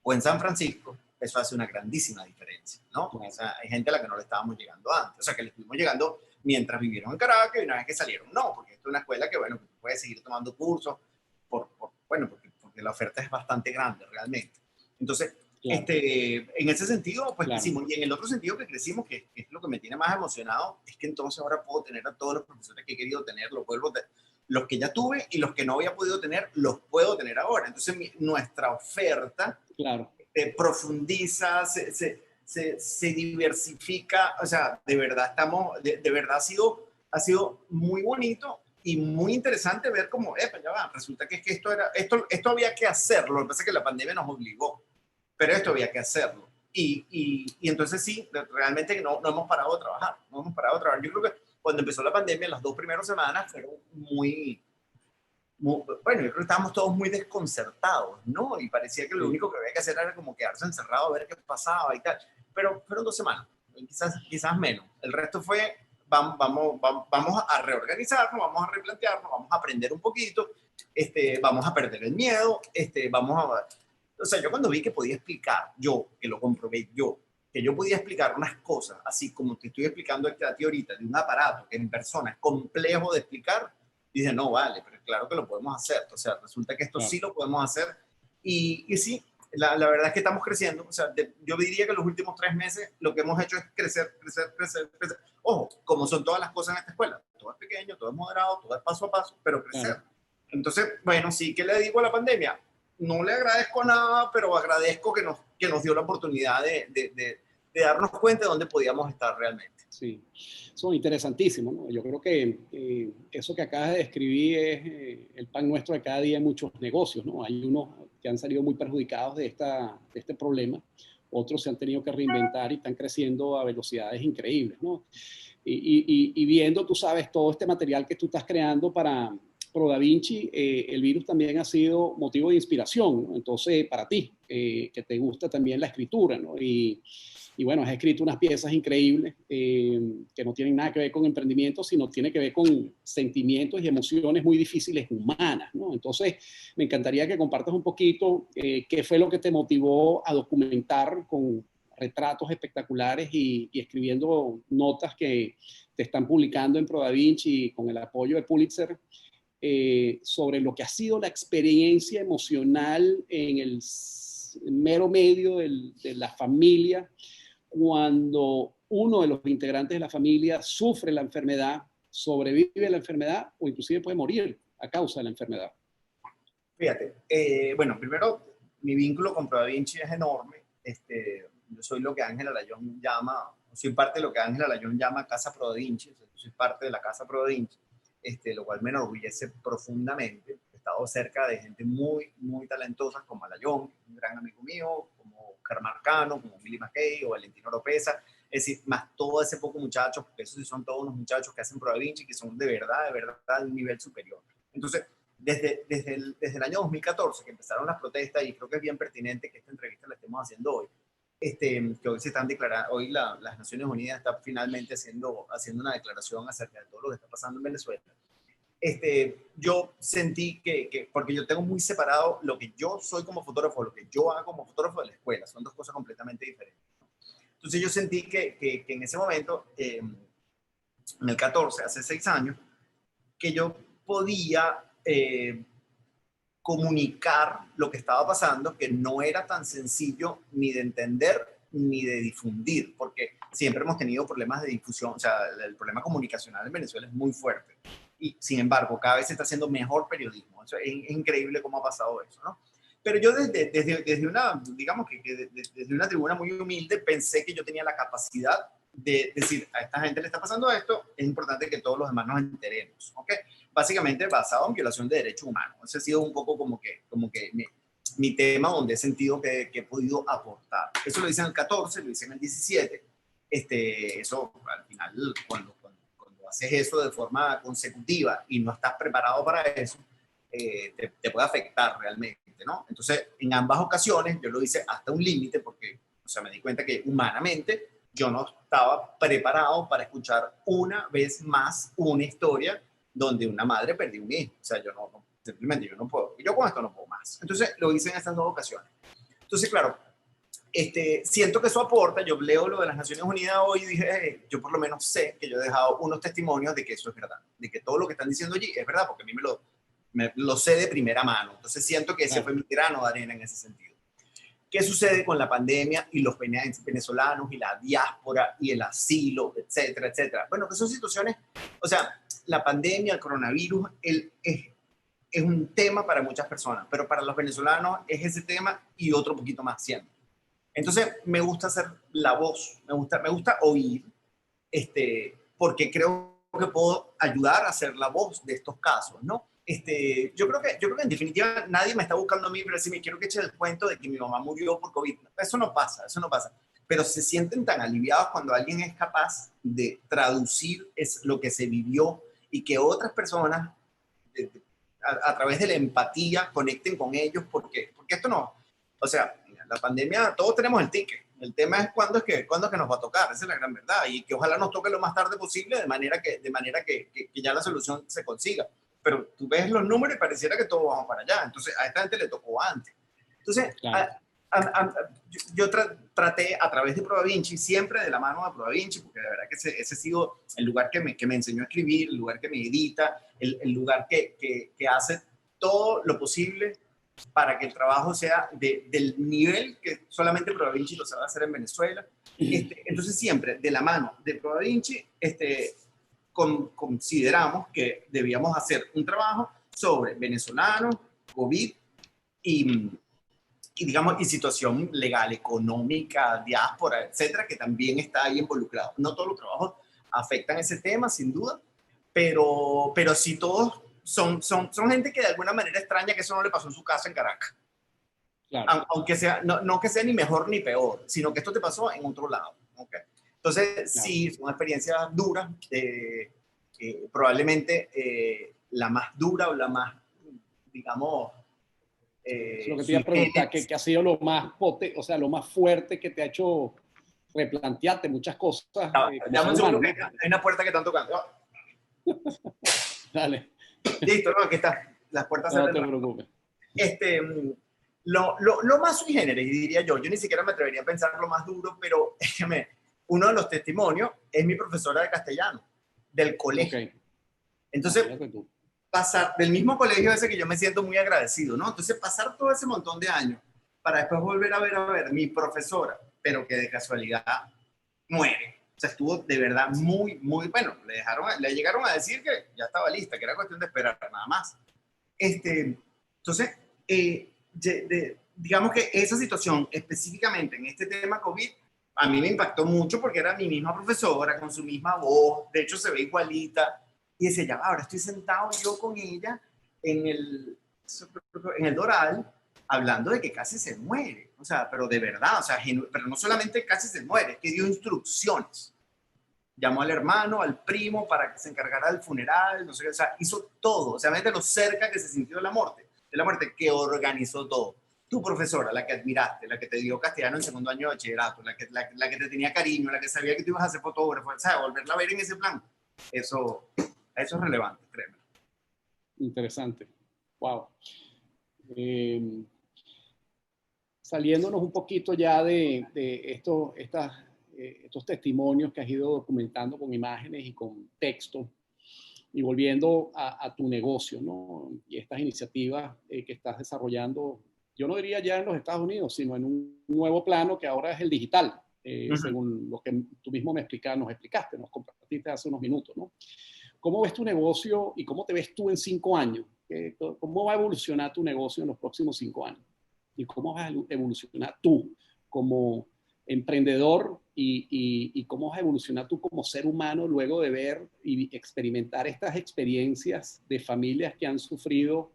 o en San Francisco, eso hace una grandísima diferencia, ¿no? Porque, o sea, hay gente a la que no le estábamos llegando antes, o sea, que le estuvimos llegando mientras vivieron en Caracas y una vez que salieron, no, porque esto es una escuela que, bueno, que tú puedes seguir tomando cursos, bueno, porque la oferta es bastante grande realmente. Entonces, claro. En ese sentido, pues claro. Crecimos, y en el otro sentido que crecimos, que es lo que me tiene más emocionado, es que entonces ahora puedo tener a todos los profesores que he querido tener, los que ya tuve y los que no había podido tener, los puedo tener ahora. Entonces, nuestra oferta claro. Profundiza, se diversifica, o sea, de verdad de verdad ha sido muy bonito y muy interesante ver cómo, ya va, resulta que esto había que hacerlo, lo que pasa es que la pandemia nos obligó, pero esto había que hacerlo. Y entonces sí, realmente no hemos parado de trabajar, Yo creo que cuando empezó la pandemia, las 2 primeras semanas fueron bueno, yo creo que estábamos todos muy desconcertados, ¿no? Y parecía que lo único que había que hacer era como quedarse encerrado a ver qué pasaba y tal. Pero fueron 2 semanas, quizás menos. El resto fue, vamos a reorganizarnos, vamos a replantearnos, vamos a aprender un poquito, vamos a perder el miedo, o sea, yo cuando vi que podía explicar, que lo comprobé que yo podía explicar unas cosas, así como te estoy explicando a ti ahorita, de un aparato que en persona es complejo de explicar, dije, no, vale, pero claro que lo podemos hacer. O sea, resulta que esto sí lo podemos hacer. Y sí, la verdad es que estamos creciendo. O sea, yo diría que los últimos 3 meses lo que hemos hecho es crecer. Ojo, como son todas las cosas en esta escuela. Todo es pequeño, todo es moderado, todo es paso a paso, pero crecer. Entonces, bueno, sí, ¿qué le digo a la pandemia? No le agradezco nada, pero agradezco que nos dio la oportunidad de darnos cuenta de dónde podíamos estar realmente. Sí, son interesantísimos, ¿no? Yo creo que eso que acabas de describir es el pan nuestro de cada día en muchos negocios, ¿no? Hay unos que han salido muy perjudicados de este problema, otros se han tenido que reinventar y están creciendo a velocidades increíbles, ¿no? Y viendo, tú sabes, todo este material que tú estás creando para ProDaVinci, el virus también ha sido motivo de inspiración, ¿no? Entonces, para ti, que te gusta también la escritura, ¿no? Y bueno, has escrito unas piezas increíbles que no tienen nada que ver con emprendimiento, sino tiene que ver con sentimientos y emociones muy difíciles humanas, ¿no? Entonces, me encantaría que compartas un poquito qué fue lo que te motivó a documentar con retratos espectaculares y escribiendo notas que te están publicando en ProDaVinci con el apoyo de Pulitzer sobre lo que ha sido la experiencia emocional en el mero medio de la familia cuando uno de los integrantes de la familia sufre la enfermedad, sobrevive a la enfermedad o inclusive puede morir a causa de la enfermedad. Fíjate, bueno, primero, mi vínculo con ProDaVinci es enorme. Yo soy lo que Ángela Layón soy parte de lo que Ángela Layón llama Casa ProDaVinci, o sea, yo soy parte de la Casa ProDaVinci, lo cual me enorgullece profundamente. He estado cerca de gente muy, muy talentosa como Layón, un gran amigo mío, como Carmarcano, como Billy McKay o Valentino Oropesa, es decir, más todo ese poco muchachos, porque esos sí son todos unos muchachos que hacen ProDaVinci, que son de verdad, de un nivel superior. Entonces, desde el año 2014, que empezaron las protestas, y creo que es bien pertinente que esta entrevista la estemos haciendo hoy, que hoy se están declarando, hoy las Naciones Unidas está finalmente haciendo una declaración acerca de todo lo que está pasando en Venezuela. Yo sentí porque yo tengo muy separado lo que yo soy como fotógrafo, lo que yo hago como fotógrafo de la escuela, son 2 cosas completamente diferentes. Entonces yo sentí que en ese momento, en el 14, hace 6 años, que yo podía comunicar lo que estaba pasando, que no era tan sencillo ni de entender ni de difundir, porque siempre hemos tenido problemas de difusión, o sea, el problema comunicacional en Venezuela es muy fuerte. Y sin embargo, cada vez se está haciendo mejor periodismo. Es increíble cómo ha pasado eso, ¿no? Pero yo desde una, digamos que desde una tribuna muy humilde, pensé que yo tenía la capacidad de decir, a esta gente le está pasando esto, es importante que todos los demás nos enteremos, ¿ok? Básicamente basado en violación de derechos humanos. Ese ha sido un poco como que mi tema donde he sentido que he podido aportar. Eso lo hice en el 14, lo hice en el 17. Eso al final, cuando haces eso de forma consecutiva y no estás preparado para eso, te puede afectar realmente, ¿no? Entonces, en ambas ocasiones yo lo hice hasta un límite porque, o sea, me di cuenta que humanamente yo no estaba preparado para escuchar una vez más una historia donde una madre perdió un hijo. O sea, simplemente yo no puedo. Yo con esto no puedo más. Entonces, lo hice en estas 2 ocasiones. Entonces, claro, siento que eso aporta. Yo leo lo de las Naciones Unidas hoy y dije, yo por lo menos sé que yo he dejado unos testimonios de que eso es verdad, de que todo lo que están diciendo allí es verdad, porque a mí me lo sé de primera mano. Entonces siento que ese fue mi grano de arena en ese sentido. ¿Qué sucede con la pandemia y los venezolanos y la diáspora y el asilo, etcétera, etcétera? Bueno, que son situaciones, o sea, la pandemia, el coronavirus, es un tema para muchas personas, pero para los venezolanos es ese tema y otro poquito más siempre. Entonces, me gusta hacer la voz, me gusta oír, porque creo que puedo ayudar a hacer la voz de estos casos, ¿no? Yo creo que en definitiva nadie me está buscando a mí para decirme, quiero que eche el cuento de que mi mamá murió por COVID. Eso no pasa, eso no pasa. Pero se sienten tan aliviados cuando alguien es capaz de traducir lo que se vivió y que otras personas, a través de la empatía, conecten con ellos, porque esto no, o sea, la pandemia, todos tenemos el ticket. El tema es cuándo es que nos va a tocar, esa es la gran verdad, y que ojalá nos toque lo más tarde posible, de manera que ya la solución se consiga. Pero tú ves los números y pareciera que todos vamos para allá. Entonces, a esta gente le tocó antes. Entonces, claro, yo traté a través de ProDaVinci, siempre de la mano de ProDaVinci, porque de verdad que ese ha sido el lugar que me enseñó a escribir, el lugar que me edita, el lugar que hace todo lo posible para que el trabajo sea del nivel que solamente ProDaVinci lo sabe hacer en Venezuela. Entonces, siempre de la mano de ProDaVinci, consideramos que debíamos hacer un trabajo sobre venezolanos, COVID y situación legal, económica, diáspora, etcétera, que también está ahí involucrado. No todos los trabajos afectan ese tema, sin duda, pero sí todos son gente que de alguna manera extraña que eso no le pasó en su casa en Caracas. Claro. Aunque sea, no que sea ni mejor ni peor, sino que esto te pasó en otro lado. ¿Okay? Entonces, claro, sí, son experiencias duras, probablemente la más dura o la más, digamos, lo que te iba a preguntar, que ha sido lo más o sea, lo más fuerte que te ha hecho replantearte muchas cosas. Dame un segundo, que hay una puerta que están tocando. Dale. Listo, no, aquí está. Las puertas se abren. No te preocupes. Lo más sui generis, diría yo ni siquiera me atrevería a pensar lo más duro, pero uno de los testimonios es mi profesora de castellano, del colegio. Okay. Entonces, pasar del mismo colegio ese que yo me siento muy agradecido, ¿no? Entonces, pasar todo ese montón de años para después volver a ver mi profesora, pero que de casualidad muere. O sea, estuvo de verdad muy, muy bueno. Le llegaron a decir que ya estaba lista, que era cuestión de esperar nada más. Entonces, digamos que esa situación específicamente en este tema COVID a mí me impactó mucho porque era mi misma profesora con su misma voz, de hecho se ve igualita, y decía, ya, ahora estoy sentado yo con ella en el Doral hablando de que casi se muere, o sea, pero de verdad, o sea, pero no solamente casi se muere, es que dio instrucciones, llamó al hermano, al primo para que se encargara del funeral, no sé, o sea, hizo todo, o sea, de lo cerca que se sintió de la muerte, que organizó todo. Tu profesora, la que admiraste, la que te dio castellano en segundo año de bachillerato, la que te tenía cariño, la que sabía que tú ibas a ser fotógrafo, o sea, volverla a ver en ese plan, eso es relevante, créeme. Interesante. Wow. Saliéndonos un poquito ya de estas estos testimonios que has ido documentando con imágenes y con texto, y volviendo a tu negocio, ¿no? Y estas iniciativas que estás desarrollando, yo no diría ya en los Estados Unidos, sino en un nuevo plano que ahora es el digital, según lo que tú mismo nos explicaste, nos compartiste hace unos minutos, ¿no? ¿Cómo ves tu negocio y cómo te ves tú en 5 años? ¿Cómo va a evolucionar tu negocio en los próximos 5 años? ¿Y cómo vas a evolucionar tú como emprendedor y cómo vas a evolucionar tú como ser humano luego de ver y experimentar estas experiencias de familias que han sufrido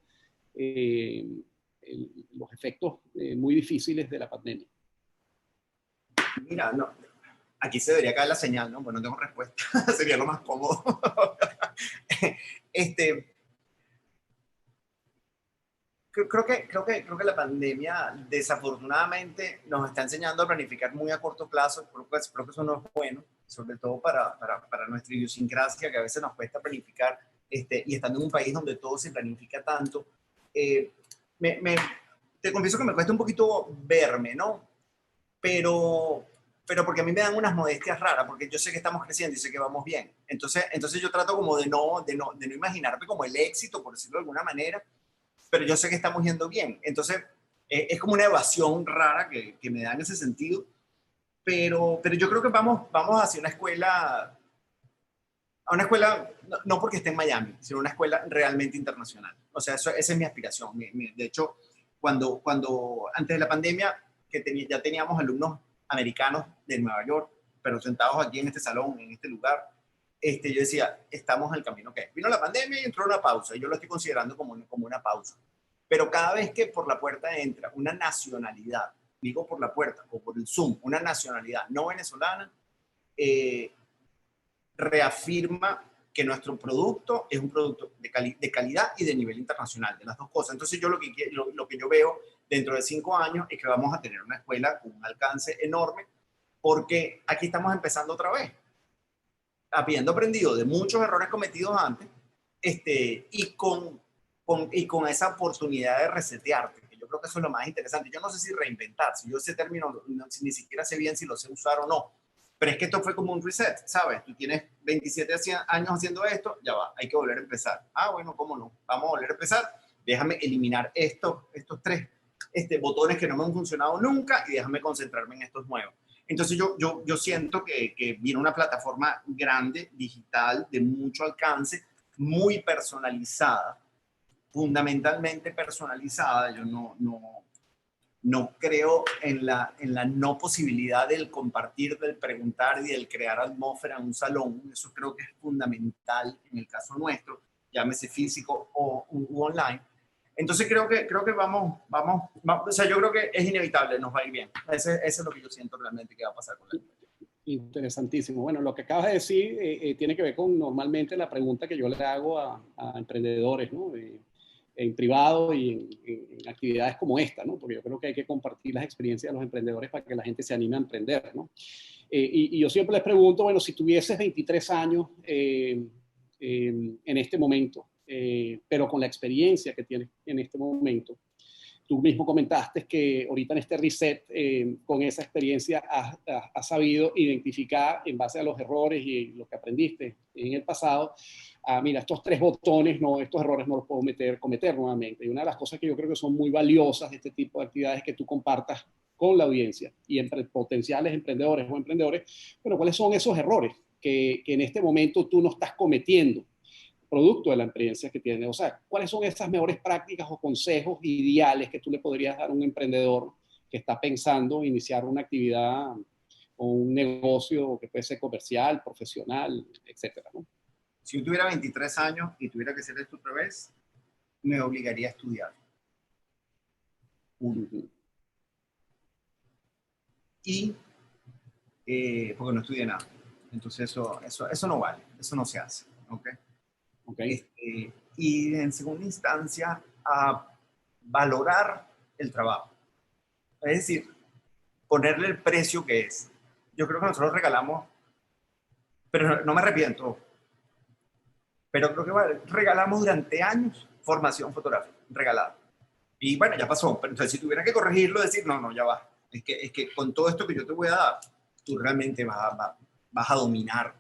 los efectos muy difíciles de la pandemia? Mira, no, aquí se debería caer la señal, ¿no? Pues no tengo respuesta. Sería lo más cómodo. Creo que la pandemia desafortunadamente nos está enseñando a planificar muy a corto plazo. Creo que eso no es bueno, sobre todo para nuestra idiosincrasia, que a veces nos cuesta planificar, y estando en un país donde todo se planifica tanto. eh, Te confieso que me cuesta un poquito verme, ¿no? Pero porque a mí me dan unas molestias raras, porque yo sé que estamos creciendo y sé que vamos bien. Entonces yo trato como de no imaginarme como el éxito, por decirlo de alguna manera, pero yo sé que estamos yendo bien. Entonces es como una evasión rara que me da en ese sentido, pero yo creo que vamos hacia una escuela, a una escuela, no porque esté en Miami, sino una escuela realmente internacional. O sea, esa es mi aspiración. De hecho, antes de la pandemia, ya teníamos alumnos americanos de Nueva York, pero sentados aquí en este salón, en este lugar, yo decía, estamos en el camino que es. Vino la pandemia y entró una pausa, y yo lo estoy considerando como una pausa. Pero cada vez que por la puerta entra una nacionalidad, digo por la puerta o por el Zoom, una nacionalidad no venezolana, reafirma que nuestro producto es un producto de calidad y de nivel internacional, de las dos cosas. Entonces yo lo que yo veo dentro de 5 años es que vamos a tener una escuela con un alcance enorme, porque aquí estamos empezando otra vez, habiendo aprendido de muchos errores cometidos antes, y con esa oportunidad de resetearte, que yo creo que eso es lo más interesante. Yo no sé si reinventar, si yo ese término ni siquiera sé bien si lo sé usar o no, pero es que esto fue como un reset, ¿sabes? Tú tienes 27 años haciendo esto, ya va, hay que volver a empezar. Ah, bueno, ¿cómo no? Vamos a volver a empezar. Déjame eliminar estos 3 botones que no me han funcionado nunca y déjame concentrarme en estos nuevos. Entonces yo siento que viene una plataforma grande, digital, de mucho alcance, muy personalizada, fundamentalmente personalizada. Yo no creo en la no posibilidad del compartir, del preguntar y del crear atmósfera en un salón. Eso creo que es fundamental en el caso nuestro, llámese físico u online. Entonces creo que vamos, o sea, yo creo que es inevitable, nos va a ir bien. Ese es lo que yo siento realmente que va a pasar con la gente. Interesantísimo. Bueno, lo que acabas de decir tiene que ver con normalmente la pregunta que yo le hago a emprendedores, ¿no? En privado y en actividades como esta, ¿no? Porque yo creo que hay que compartir las experiencias de los emprendedores para que la gente se anime a emprender, ¿no? Y yo siempre les pregunto, bueno, si tuvieses 23 años en este momento, pero con la experiencia que tienes en este momento, tú mismo comentaste que ahorita en este reset, con esa experiencia, has sabido identificar en base a los errores y lo que aprendiste en el pasado, mira, estos 3 botones, no, estos errores no los puedo cometer nuevamente. Y una de las cosas que yo creo que son muy valiosas de este tipo de actividades es que tú compartas con la audiencia y entre potenciales emprendedores o emprendedores, pero cuáles son esos errores que en este momento tú no estás cometiendo, producto de la experiencia que tiene. O sea, ¿cuáles son esas mejores prácticas o consejos ideales que tú le podrías dar a un emprendedor que está pensando iniciar una actividad o un negocio que puede ser comercial, profesional, etcétera, ¿no? Si yo tuviera 23 años y tuviera que hacer esto otra vez, me obligaría a estudiar. Y porque no estudié nada. Entonces eso no vale, eso no se hace. ¿Okay? Y en segunda instancia, a valorar el trabajo. Es decir, ponerle el precio que es. Yo creo que nosotros regalamos, pero no me arrepiento, pero creo que regalamos durante años formación fotográfica, regalada. Y bueno, ya pasó. Pero entonces, si tuviera que corregirlo, decir, no, ya va. Es que con todo esto que yo te voy a dar, tú realmente vas a dominar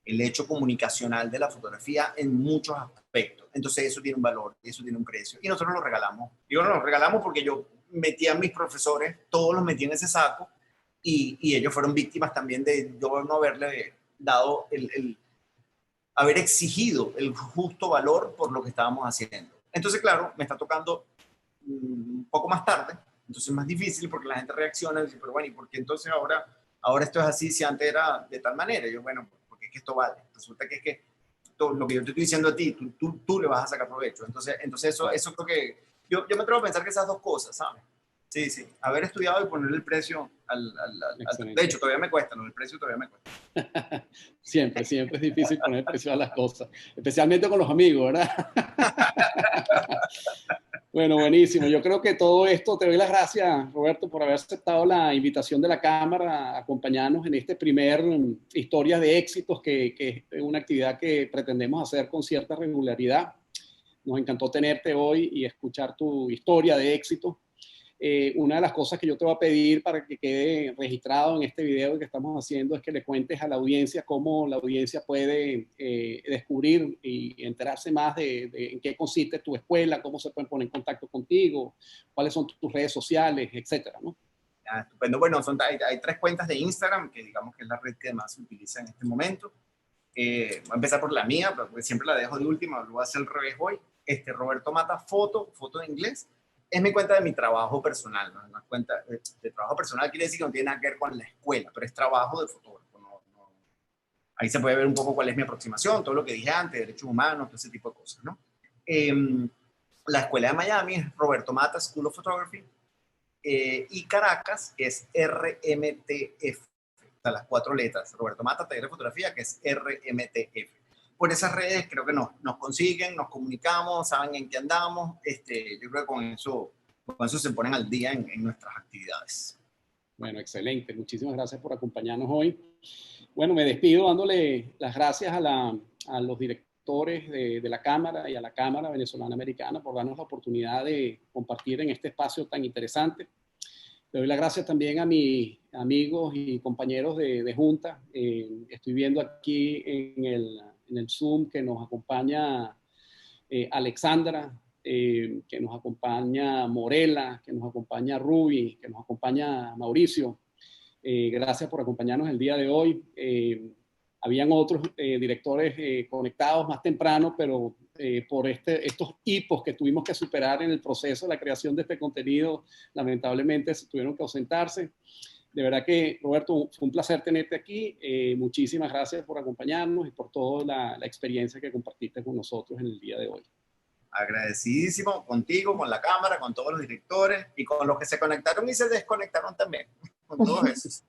el hecho comunicacional de la fotografía en muchos aspectos. Entonces eso tiene un valor, eso tiene un precio. Y nosotros lo regalamos. Digo, no, lo regalamos porque yo metí a mis profesores, todos los metí en ese saco, y ellos fueron víctimas también de yo no haberle dado haber exigido el justo valor por lo que estábamos haciendo. Entonces, claro, me está tocando un poco más tarde, entonces es más difícil porque la gente reacciona y dice, pero bueno, ¿y por qué entonces ahora esto es así si antes era de tal manera? Y yo, bueno, porque es que esto vale. Resulta que es que todo lo que yo te estoy diciendo a ti, tú le vas a sacar provecho. Entonces eso creo que yo me atrevo a pensar que esas dos cosas, ¿sabes? Sí, sí. Haber estudiado y ponerle el precio de hecho, todavía me cuesta, ¿no? El precio todavía me cuesta. Siempre es difícil poner precio a las cosas, especialmente con los amigos, ¿verdad? Bueno, buenísimo. Yo creo que todo esto, te doy las gracias, Roberto, por haber aceptado la invitación de la Cámara a acompañarnos en este primer Historias de Éxitos, que es una actividad que pretendemos hacer con cierta regularidad. Nos encantó tenerte hoy y escuchar tu historia de éxito. Una de las cosas que yo te voy a pedir para que quede registrado en este video que estamos haciendo es que le cuentes a la audiencia cómo la audiencia puede descubrir y enterarse más de en qué consiste tu escuela, cómo se pueden poner en contacto contigo, cuáles son tus redes sociales, etcétera, ¿no? Estupendo. Bueno, hay 3 cuentas de Instagram, que digamos que es la red que más se utiliza en este momento. Voy a empezar por la mía, porque siempre la dejo de última, lo voy a hacer al revés hoy. Roberto Mata Foto en inglés. Es mi cuenta de mi trabajo personal, ¿no? Una cuenta de trabajo personal quiere decir que no tiene nada que ver con la escuela, pero es trabajo de fotógrafo. Ahí se puede ver un poco cuál es mi aproximación, todo lo que dije antes, derechos humanos, todo ese tipo de cosas, ¿no? La escuela de Miami es Roberto Mata School of Photography, y Caracas es RMTF, o sea, las 4 letras, Roberto Mata Taller de Fotografía, que es RMTF. Por esas redes creo que nos consiguen, nos comunicamos, saben en qué andamos. Yo creo que con eso se ponen al día en nuestras actividades. Bueno, excelente. Muchísimas gracias por acompañarnos hoy. Bueno, me despido dándole las gracias a los directores de la Cámara y a la Cámara Venezolana Americana por darnos la oportunidad de compartir en este espacio tan interesante. Le doy las gracias también a mis amigos y compañeros de Junta. Estoy viendo aquí en el Zoom que nos acompaña Alexandra, que nos acompaña Morela, que nos acompaña Ruby, que nos acompaña Mauricio. Gracias por acompañarnos el día de hoy. Habían otros directores conectados más temprano, pero por estos hipos que tuvimos que superar en el proceso de la creación de este contenido, lamentablemente se tuvieron que ausentarse. De verdad que, Roberto, fue un placer tenerte aquí. Muchísimas gracias por acompañarnos y por toda la experiencia que compartiste con nosotros en el día de hoy. Agradecidísimo contigo, con la cámara, con todos los directores y con los que se conectaron y se desconectaron también, con todos esos.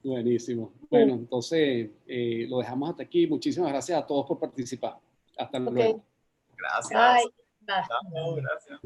Buenísimo. Bueno, entonces lo dejamos hasta aquí. Muchísimas gracias a todos por participar. Hasta luego. Gracias. Bye. Chao, gracias.